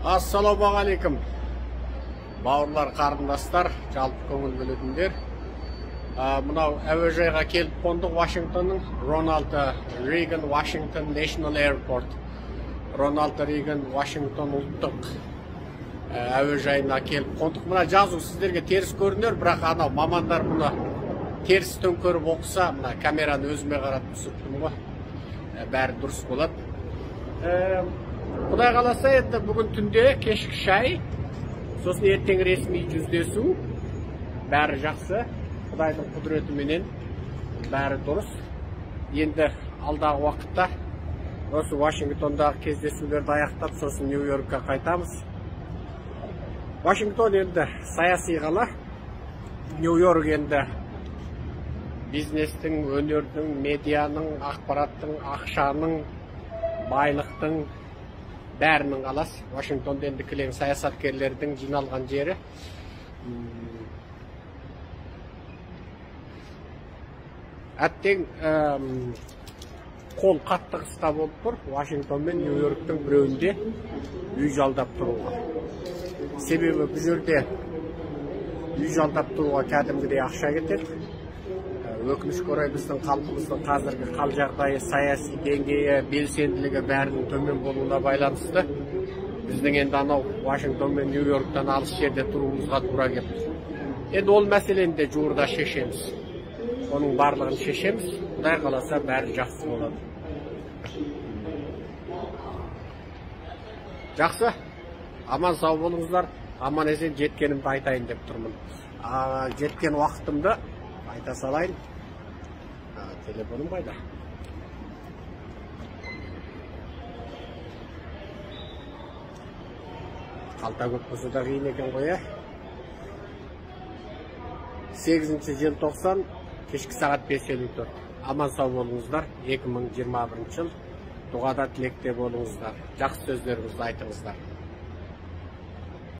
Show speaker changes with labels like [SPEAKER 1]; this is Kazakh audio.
[SPEAKER 1] Ассалаумағалейкум. Бауырлар, қарындастар, жалпы көңіл бөлетіндер. Мынау әуежайға келіп қондық Вашингтонның Рональд Рейган Вашингтон National Airport. Рональд Рейган Вашингтон ұлттық әуежайына келіп қондық. Мына жазу сіздерге теріс көрінер, бірақ анау мамандар мұны теріс төңкеріп оқыса, мына камераны өзіме қарап түсірттім ғой. Бәрі дұрыс болады. Құдай қаласа, енді бүгін түнде кешкі шай, сосын ертең ресми жүздесу, бәрі жақсы, Құдайдың құдіретіменен бәрі дұрыс. Енді алдағы уақытта осы Вашингтондағы кездесулерді аяқтап, сосын Нью-Йоркқа қайтамыз. Вашингтон енді саяси қала, Нью-Йорк енді бизнестің, өнердің, медианың, ақпараттың, ақшаның, байлықтың бәрінің қаласы. Вашингтонда енді кілең саясаткерлердің жиналған жері. Әттең қол қатты қыста болып тұр. Вашингтон мен Нью-Йорктың біреуінде үй жалдап тұруға. Себебі бұл жерде үй жалдап тұруға кәдімгідей ақша кетеді. Өкінішке орай біздің халқымыздың қазіргі қал жағдайы, саяси деңгейі, белсенділігі бәрінің төмен болуына байланысты біздің енді анау Вашингтон мен Нью-Йорктан алыс жерде тұруымызға тура келді. Енді ол мәселені де жуырда шешеміз. Оның барлығын шешеміз. Құдай қаласа бәрі жақсы болады. Жақсы. Аман сау болыңыздар. Аман есен жеткенімді айтайын деп тұрмын. Жеткен уақытымды айта салайын. Телефоным қайда? Қалта көп болса да қиын екен ғой. 8 желтоқсан кешкі сағат 5:54. Аман сау болыңыздар. 2021 жыл. Дұғада тілекте болыңыздар. Жақсы сөздеріңізді айтыңыздар.